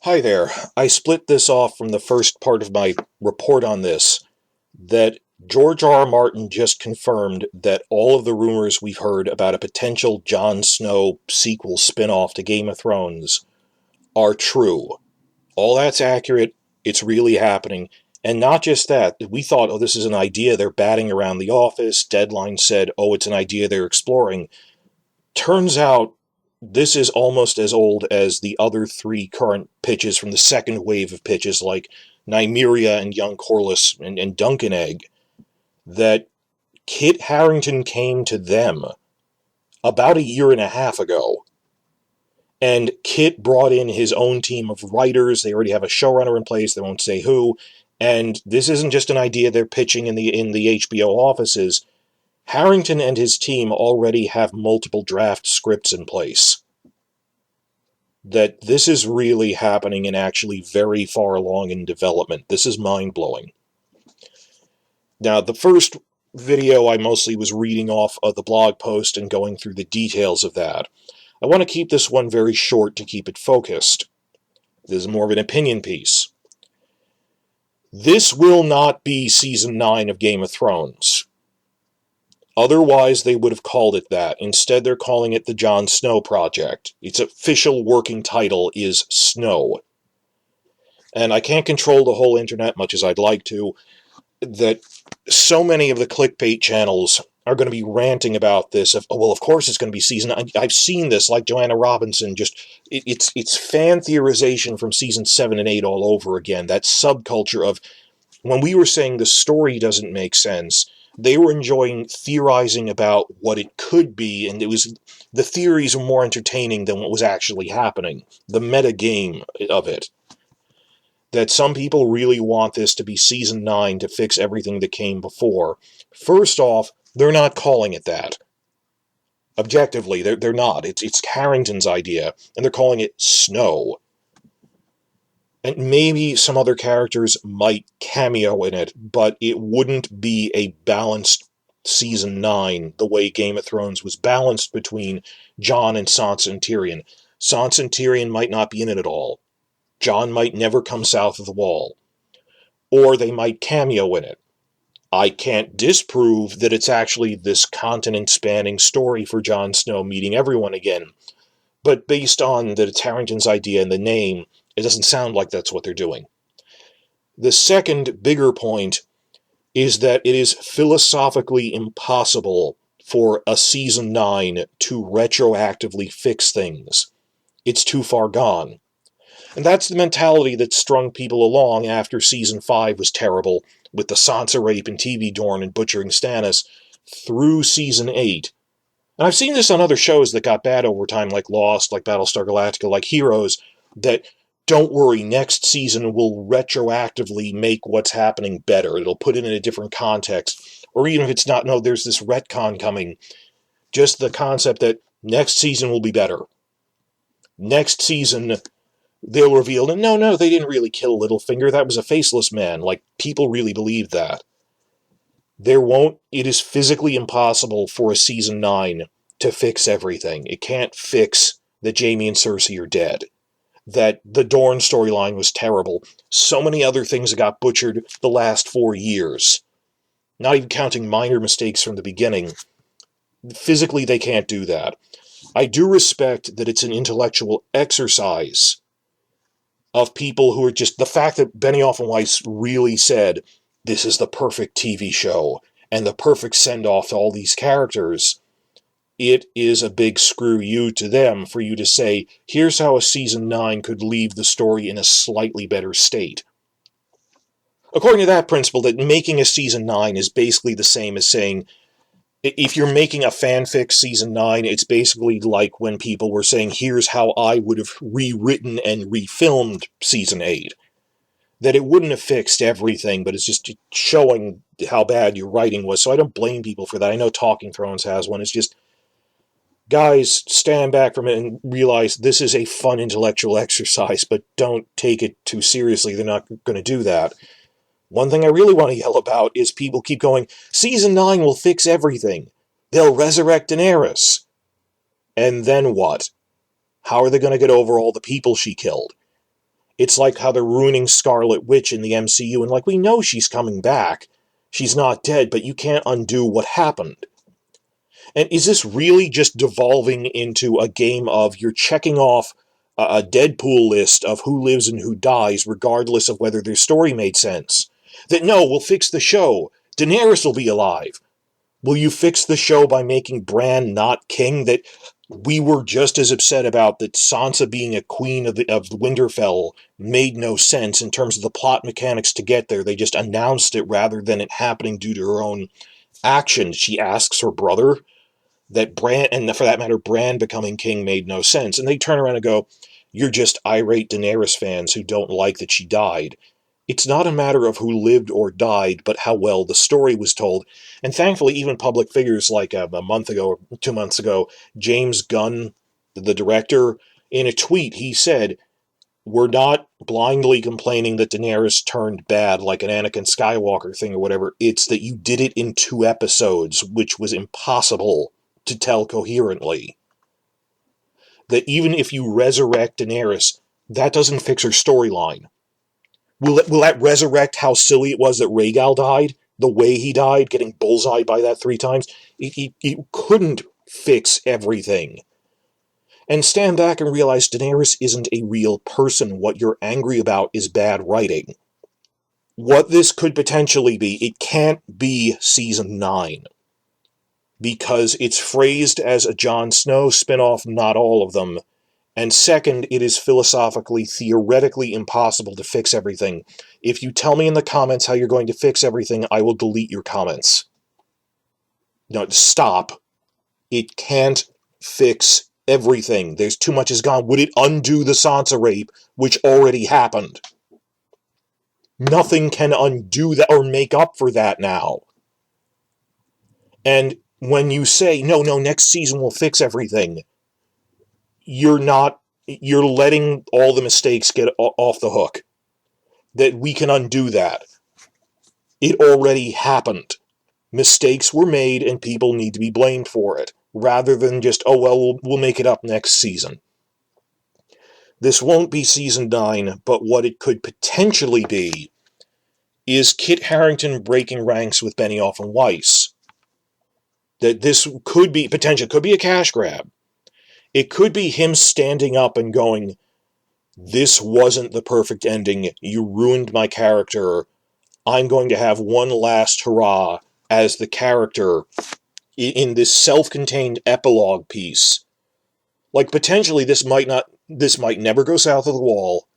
Hi there. I split this off from the first part of my report on this, that George R. R. Martin just confirmed that all of the rumors we've heard about a potential Jon Snow sequel spin-off to Game of Thrones are true. All that's accurate. It's really happening. And not just that. We thought, oh, this is an idea they're batting around the office. Deadline said, oh, it's an idea they're exploring. Turns out this is almost as old as the other three current pitches from the second wave of pitches like Nymeria and Young Corliss and Duncan Egg, that Kit Harington came to them about a year and a half ago. And Kit brought in his own team of writers. They already have a showrunner in place. They won't say who. And this isn't just an idea they're pitching in the HBO offices. Harrington and his team already have multiple draft scripts in place. That this is really happening and actually very far along in development. This is mind-blowing. Now, the first video I mostly was reading off of the blog post and going through the details of that. I want to keep this one very short to keep it focused. This is more of an opinion piece. This will not be Season 9 of Game of Thrones. Otherwise, they would have called it that. Instead, they're calling it the Jon Snow Project. Its official working title is Snow. And I can't control the whole internet much as I'd like to, that so many of the clickbait channels are going to be ranting about this. Well, of course it's going to be Season 9. I've seen this, like Joanna Robinson, it's fan theorization from Season 7 and 8 all over again. That subculture of, when we were saying the story doesn't make sense, they were enjoying theorizing about what it could be, and the theories were more entertaining than what was actually happening. The meta game of it. That some people really want this to be Season 9 to fix everything that came before. First off, they're not calling it that. Objectively, they're not. It's Harrington's idea, and they're calling it Snow. And maybe some other characters might cameo in it, but it wouldn't be a balanced Season 9 the way Game of Thrones was balanced between Jon and Sansa and Tyrion. Sansa and Tyrion might not be in it at all. Jon might never come south of the Wall. Or they might cameo in it. I can't disprove that it's actually this continent-spanning story for Jon Snow meeting everyone again, but based on that it's Harrington's idea and the name, it doesn't sound like that's what they're doing. The second bigger point is that it is philosophically impossible for a Season 9 to retroactively fix things. It's too far gone. And that's the mentality that strung people along after Season 5 was terrible, with the Sansa rape and TV Dorne and butchering Stannis, through Season 8. And I've seen this on other shows that got bad over time, like Lost, like Battlestar Galactica, like Heroes, that don't worry, next season will retroactively make what's happening better. It'll put it in a different context. Or even if it's not, no, there's this retcon coming. Just the concept that next season will be better. Next season, they'll reveal, and no, they didn't really kill Littlefinger. That was a faceless man. Like, people really believe that. It is physically impossible for a Season 9 to fix everything. It can't fix that Jaime and Cersei are dead. That the Dorne storyline was terrible. So many other things that got butchered the last 4 years. Not even counting minor mistakes from the beginning. Physically, they can't do that. I do respect that it's an intellectual exercise of people who are just... The fact that Benioff and Weiss really said, this is the perfect TV show, and the perfect send-off to all these characters... It is a big screw you to them for you to say, here's how a Season 9 could leave the story in a slightly better state. According to that principle, that making a Season 9 is basically the same as saying, if you're making a fanfic Season 9, it's basically like when people were saying, here's how I would have rewritten and refilmed Season 8. That it wouldn't have fixed everything, but it's just showing how bad your writing was. So I don't blame people for that. I know Talking Thrones has one. It's just... Guys, stand back from it and realize this is a fun intellectual exercise, but don't take it too seriously. They're not going to do that. One thing I really want to yell about is people keep going, Season 9 will fix everything. They'll resurrect Daenerys. And then what? How are they going to get over all the people she killed? It's like how they're ruining Scarlet Witch in the MCU, and like, we know she's coming back. She's not dead, but you can't undo what happened. And is this really just devolving into a game of you're checking off a Deadpool list of who lives and who dies, regardless of whether their story made sense? That, no, we'll fix the show. Daenerys will be alive. Will you fix the show by making Bran not king? That we were just as upset about that Sansa being a queen of Winterfell made no sense in terms of the plot mechanics to get there. They just announced it rather than it happening due to her own actions. She asks her brother that Bran, and for that matter, Bran becoming king made no sense. And they turn around and go, you're just irate Daenerys fans who don't like that she died. It's not a matter of who lived or died, but how well the story was told. And thankfully, even public figures like a month ago or 2 months ago, James Gunn, the director, in a tweet, he said, we're not blindly complaining that Daenerys turned bad like an Anakin Skywalker thing or whatever. It's that you did it in 2 episodes, which was impossible to tell coherently. That even if you resurrect Daenerys, that doesn't fix her storyline. Will that resurrect how silly it was that Rhaegal died? The way he died, getting bullseyed by that 3 times? It couldn't fix everything. And stand back and realize Daenerys isn't a real person. What you're angry about is bad writing. What this could potentially be, it can't be Season 9. Because it's phrased as a Jon Snow spinoff, not all of them. And second, it is philosophically, theoretically impossible to fix everything. If you tell me in the comments how you're going to fix everything, I will delete your comments. No, stop. It can't fix everything. There's too much has gone. Would it undo the Sansa rape, which already happened? Nothing can undo that or make up for that now. And when you say, no, next season will fix everything, you're letting all the mistakes get off the hook. That we can undo that. It already happened. Mistakes were made and people need to be blamed for it, rather than just, oh, well, we'll make it up next season. This won't be Season 9, but what it could potentially be is Kit Harington breaking ranks with Benioff and Weiss. That this could be, potentially, could be a cash grab. It could be him standing up and going, this wasn't the perfect ending, you ruined my character, I'm going to have one last hurrah as the character in this self-contained epilogue piece. Like, potentially this might never go south of the wall.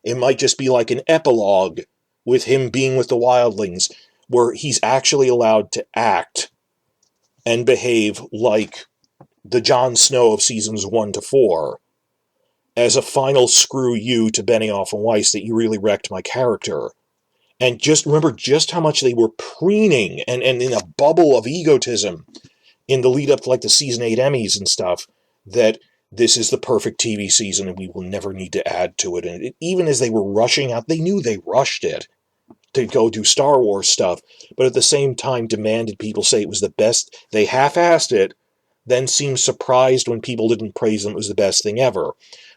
It might just be like an epilogue with him being with the wildlings, where he's actually allowed to act and behave like the Jon Snow of seasons 1 to 4, as a final screw you to Benioff and Weiss that you really wrecked my character. And just remember just how much they were preening and in a bubble of egotism in the lead up to like the season 8 Emmys and stuff, that this is the perfect TV season and we will never need to add to it. And even as they were rushing out, they knew they rushed it to go do Star Wars stuff, but at the same time demanded people say it was the best. They half-assed it, then seemed surprised when people didn't praise them it was the best thing ever.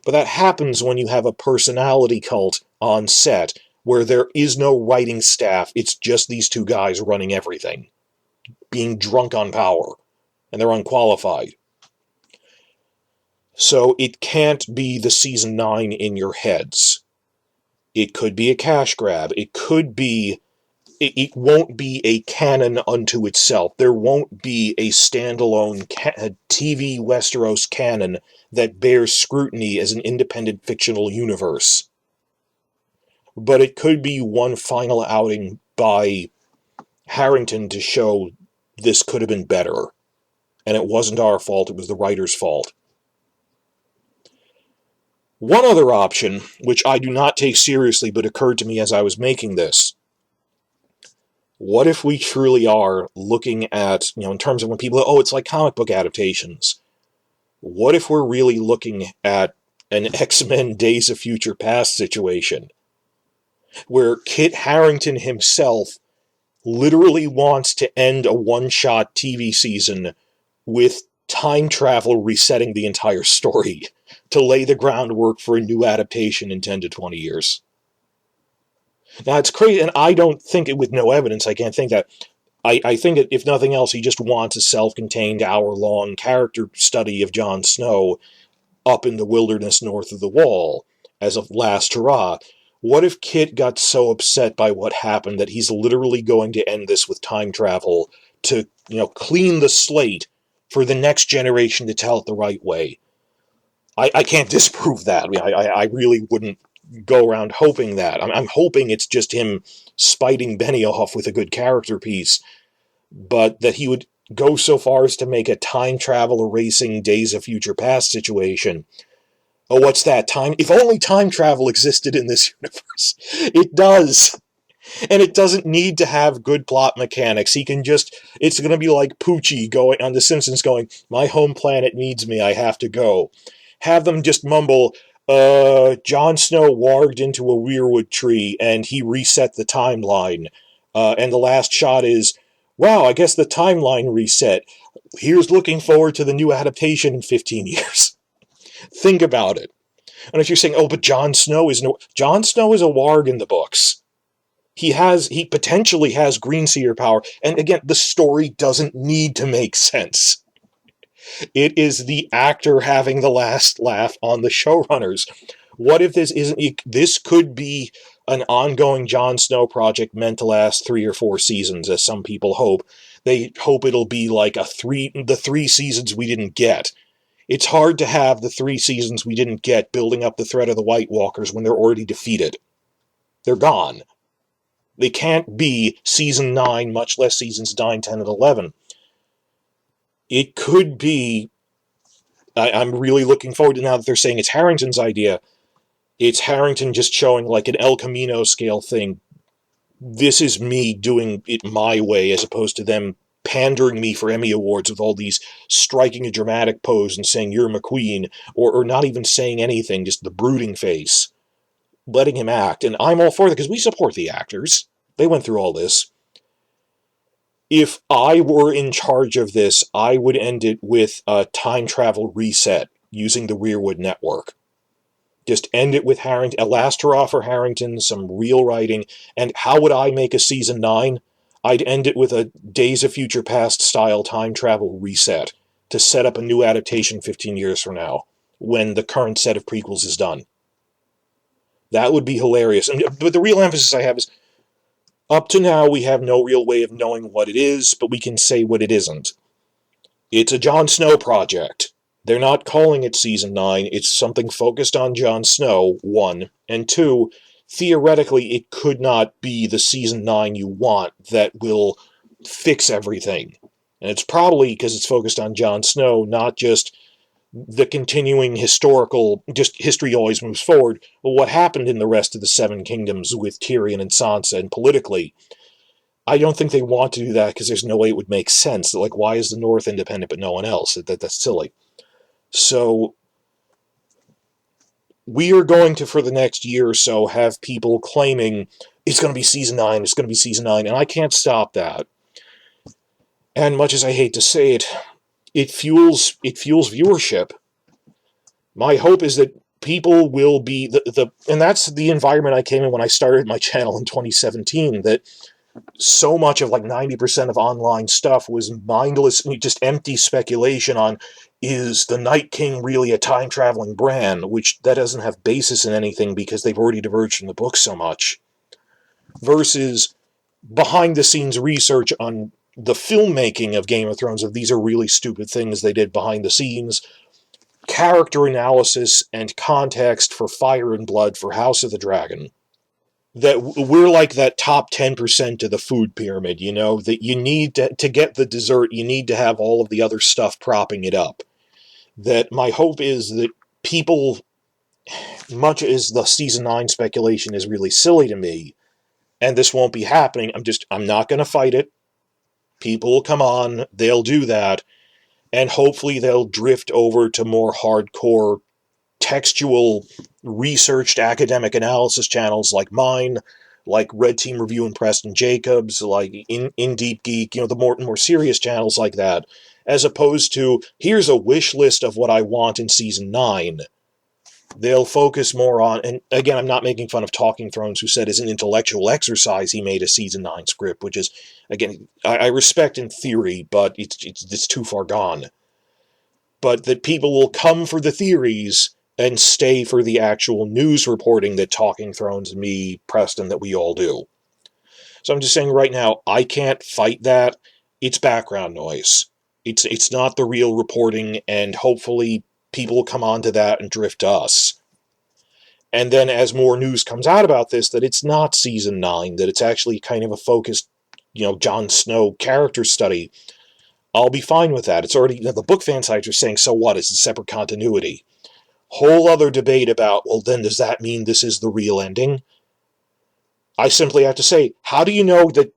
But that happens when you have a personality cult on set, where there is no writing staff, it's just these 2 guys running everything, being drunk on power, and they're unqualified. So it can't be the Season 9 in your heads. It could be a cash grab. It could be... It won't be a canon unto itself. There won't be a standalone TV Westeros canon that bears scrutiny as an independent fictional universe. But it could be one final outing by Harrington to show this could have been better. And it wasn't our fault, it was the writer's fault. One other option, which I do not take seriously but occurred to me as I was making this, what if we truly are looking at, in terms of when people, it's like comic book adaptations. What if we're really looking at an X-Men Days of Future Past situation, where Kit Harington himself literally wants to end a one-shot TV season with time travel resetting the entire story? to lay the groundwork for a new adaptation in 10 to 20 years. Now, it's crazy, and I don't think it, with no evidence, I can't think that. I think that, if nothing else, he just wants a self-contained hour-long character study of Jon Snow up in the wilderness north of the Wall as a last hurrah. What if Kit got so upset by what happened that he's literally going to end this with time travel to, clean the slate for the next generation to tell it the right way? I can't disprove that. I mean, I really wouldn't go around hoping that. I'm hoping it's just him spiting Benioff with a good character piece, but that he would go so far as to make a time travel erasing Days of Future Past situation. Oh, what's that? If only time travel existed in this universe. It does. And it doesn't need to have good plot mechanics. He can just, it's going to be like Poochie going on The Simpsons going, my home planet needs me, I have to go. Have them just mumble, Jon Snow warged into a weirwood tree and he reset the timeline. And the last shot is, wow, I guess the timeline reset. Here's looking forward to the new adaptation in 15 years. Think about it. And if you're saying, oh, but Jon Snow is a warg in the books. He potentially has green seer power. And again, the story doesn't need to make sense. It is the actor having the last laugh on the showrunners. What if this could be an ongoing Jon Snow project meant to last 3 or 4 seasons, as some people hope. They hope it'll be like the 3 seasons we didn't get. It's hard to have the 3 seasons we didn't get building up the threat of the White Walkers when they're already defeated. They're gone. They can't be season 9, much less seasons 9, 10, and 11. It could be, I'm really looking forward to now that they're saying it's Harrington's idea. It's Harrington just showing like an El Camino scale thing. This is me doing it my way, as opposed to them pandering me for Emmy Awards with all these striking a dramatic pose and saying you're McQueen, or not even saying anything, just the brooding face, letting him act. And I'm all for that because we support the actors. They went through all this. If I were in charge of this, I would end it with a time travel reset using the Weirwood Network. Just end it with Harrington, a last hurrah for Harrington, some real writing. And how would I make a season 9? I'd end it with a Days of Future Past style time travel reset to set up a new adaptation 15 years from now, when the current set of prequels is done. That would be hilarious. But the real emphasis I have is, up to now, we have no real way of knowing what it is, but we can say what it isn't. It's a Jon Snow project. They're not calling it Season 9. It's something focused on Jon Snow, 1. And 2, theoretically, it could not be the Season 9 you want that will fix everything. And it's probably because it's focused on Jon Snow, not just the continuing historical, just history always moves forward. Well, what happened in the rest of the Seven Kingdoms with Tyrion and Sansa and politically? I don't think they want to do that because there's no way it would make sense. Like, why is the North independent but no one else? That's silly. So we are going to, for the next year or so, have people claiming it's going to be Season 9, it's going to be Season 9, and I can't stop that. And much as I hate to say it, it fuels viewership. My hope is that people will be and that's the environment I came in when I started my channel in 2017, that so much of like 90% of online stuff was mindless, just empty speculation on, is the Night King really a time-traveling brand, which that doesn't have basis in anything because they've already diverged from the book so much, versus behind-the-scenes research on the filmmaking of Game of Thrones, of these are really stupid things they did behind the scenes, character analysis and context for Fire and Blood, for House of the Dragon. That we're like that top 10% of the food pyramid, that you need to get the dessert, you need to have all of the other stuff propping it up. That my hope is that people, much as the Season 9 speculation is really silly to me, and this won't be happening, I'm not going to fight it. People will come on, they'll do that, and hopefully they'll drift over to more hardcore textual, researched academic analysis channels like mine, like Red Team Review and Preston Jacobs, like In Deep Geek, the more serious channels like that, as opposed to, here's a wish list of what I want in Season 9, They'll focus more on, and again, I'm not making fun of Talking Thrones, who said it's an intellectual exercise he made a season 9 script, which is, again, I respect in theory, but it's too far gone. But that people will come for the theories and stay for the actual news reporting that Talking Thrones and me, Preston, that we all do. So I'm just saying right now, I can't fight that. It's background noise. It's not the real reporting, and hopefully people will come onto that and drift to us. And then as more news comes out about this, that it's not season 9, that it's actually kind of a focused, Jon Snow character study, I'll be fine with that. It's already, the book fan sites are saying, so what? It's a separate continuity. Whole other debate about, well, then does that mean this is the real ending? I simply have to say, how do you know that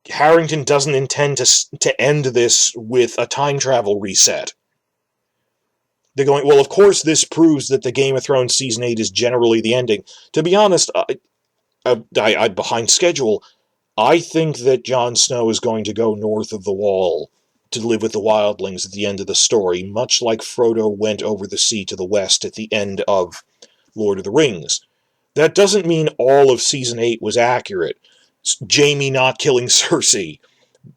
Harrington doesn't intend to end this with a time travel reset? They're going, well, of course this proves that the Game of Thrones Season 8 is generally the ending. To be honest, I'm behind schedule. I think that Jon Snow is going to go north of the Wall to live with the wildlings at the end of the story, much like Frodo went over the sea to the west at the end of Lord of the Rings. That doesn't mean all of Season 8 was accurate. Jaime not killing Cersei,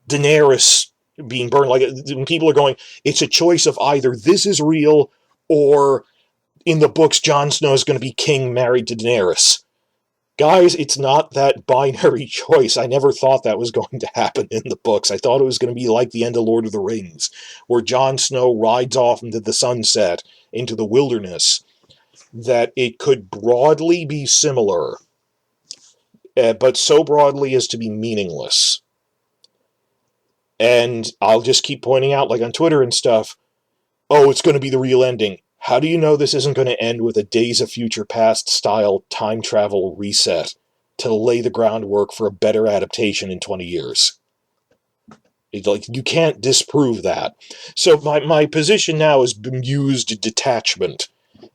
Daenerys being burned, like, when people are going, it's a choice of either this is real or in the books Jon Snow is going to be king married to Daenerys. Guys, it's not that binary choice. I never thought that was going to happen in the books. I thought it was going to be like the end of Lord of the Rings, where Jon Snow rides off into the sunset, into the wilderness, that it could broadly be similar, but so broadly as to be meaningless. And I'll just keep pointing out, like on Twitter and stuff, oh, it's going to be the real ending. How do you know this isn't going to end with a Days of Future Past style time travel reset to lay the groundwork for a better adaptation in 20 years? You can't disprove that. So my position now is bemused detachment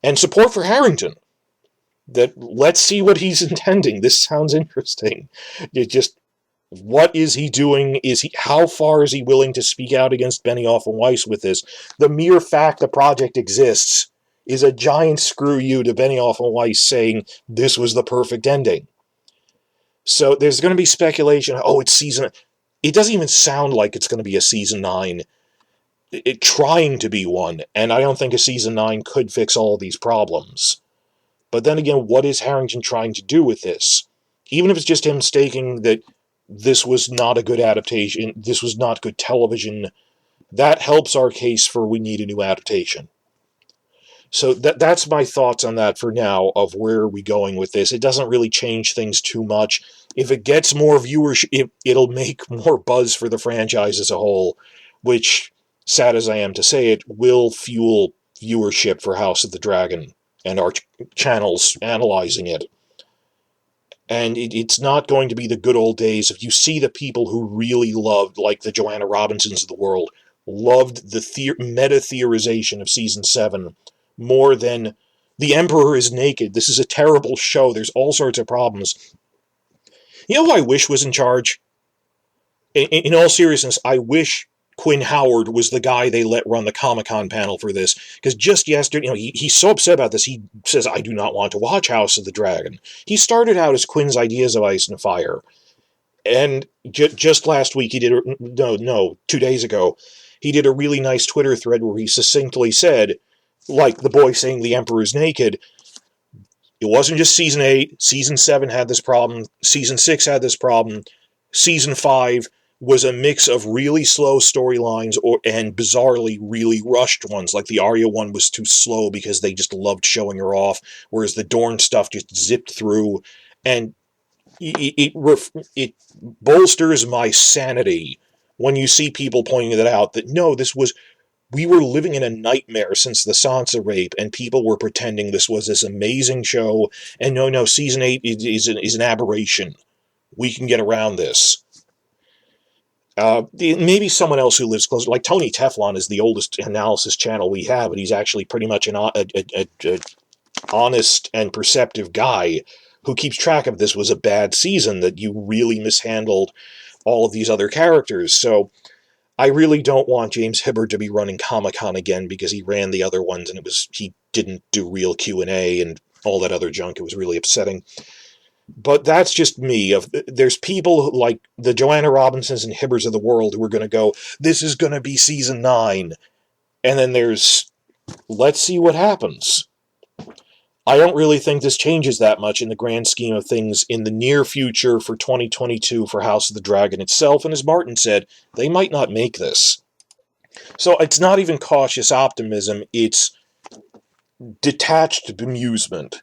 and support for Harrington. That let's see what he's intending. This sounds interesting. What is he doing? How far is he willing to speak out against Benioff and Weiss with this? The mere fact the project exists is a giant screw you to Benioff and Weiss saying this was the perfect ending. So there's going to be speculation. Oh, it's season. It doesn't even sound like it's going to be a season 9. It trying to be one, and I don't think a season 9 could fix all of these problems. But then again, what is Harrington trying to do with this? Even if it's just him stating that this was not a good adaptation, this was not good television, that helps our case for we need a new adaptation. So that's my thoughts on that for now, of where are we going with this. It doesn't really change things too much. If it gets more viewership, it'll make more buzz for the franchise as a whole, which, sad as I am to say it, will fuel viewership for House of the Dragon and our channels analyzing it. And it's not going to be the good old days. If you see the people who really loved, like the Joanna Robinsons of the world, loved the meta-theorization of Season 7 more than The Emperor is Naked. This is a terrible show. There's all sorts of problems. You know who I wish was in charge? In all seriousness, I wish Quinn Howard was the guy they let run the Comic-Con panel for this. Because just yesterday, he's so upset about this, he says, I do not want to watch House of the Dragon. He started out as Quinn's Ideas of Ice and Fire. And just last week, he did, 2 days ago, he did a really nice Twitter thread where he succinctly said, like the boy saying the Emperor's naked, it wasn't just Season 8, Season 7 had this problem, Season 6 had this problem, Season 5 was a mix of really slow storylines and bizarrely really rushed ones. Like the Arya one was too slow because they just loved showing her off, whereas the Dorne stuff just zipped through. And it bolsters my sanity when you see people pointing that out, that no, we were living in a nightmare since the Sansa rape, and people were pretending this was this amazing show, and no, Season 8 is an aberration. We can get around this. Maybe someone else who lives close, like Tony Teflon is the oldest analysis channel we have, and he's actually pretty much an honest and perceptive guy who keeps track of this was a bad season, that you really mishandled all of these other characters. So I really don't want James Hibberd to be running Comic-Con again, because he ran the other ones and he didn't do real Q&A and all that other junk. It was really upsetting. But that's just me. There's people like the Joanna Robinsons and Hibberds of the world who are going to go, this is going to be season 9. And then there's, let's see what happens. I don't really think this changes that much in the grand scheme of things in the near future for 2022 for House of the Dragon itself. And as Martin said, they might not make this. So it's not even cautious optimism, it's detached bemusement.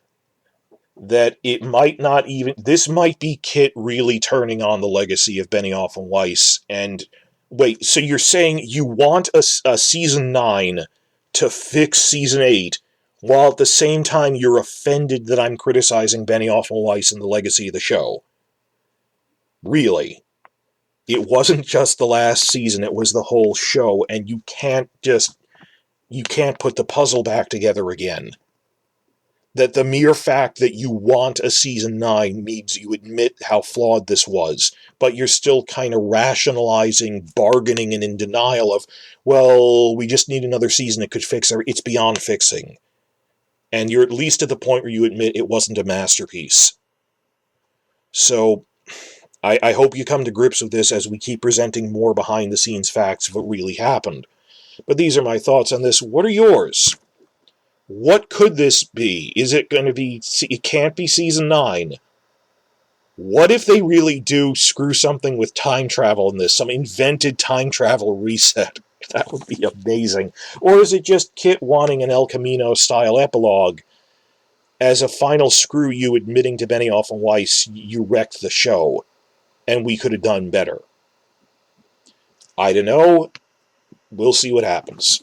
That it might not even... This might be Kit really turning on the legacy of Benioff and Weiss. And wait, so you're saying you want a season 9 to fix season 8, while at the same time you're offended that I'm criticizing Benioff and Weiss and the legacy of the show? Really? It wasn't just the last season, it was the whole show, and you can't put the puzzle back together again. That the mere fact that you want a season 9 means you admit how flawed this was, but you're still kind of rationalizing, bargaining, and in denial of, well, we just need another season that could fix it. It's beyond fixing. And you're at least at the point where you admit it wasn't a masterpiece. So, I hope you come to grips with this as we keep presenting more behind-the-scenes facts of what really happened. But these are my thoughts on this. What are yours? What could this be? Is it going to be... It can't be season 9. What if they really do screw something with time travel in this? Some invented time travel reset? That would be amazing. Or is it just Kit wanting an El Camino-style epilogue as a final screw you admitting to Benioff and Weiss you wrecked the show, and we could have done better? I don't know. We'll see what happens.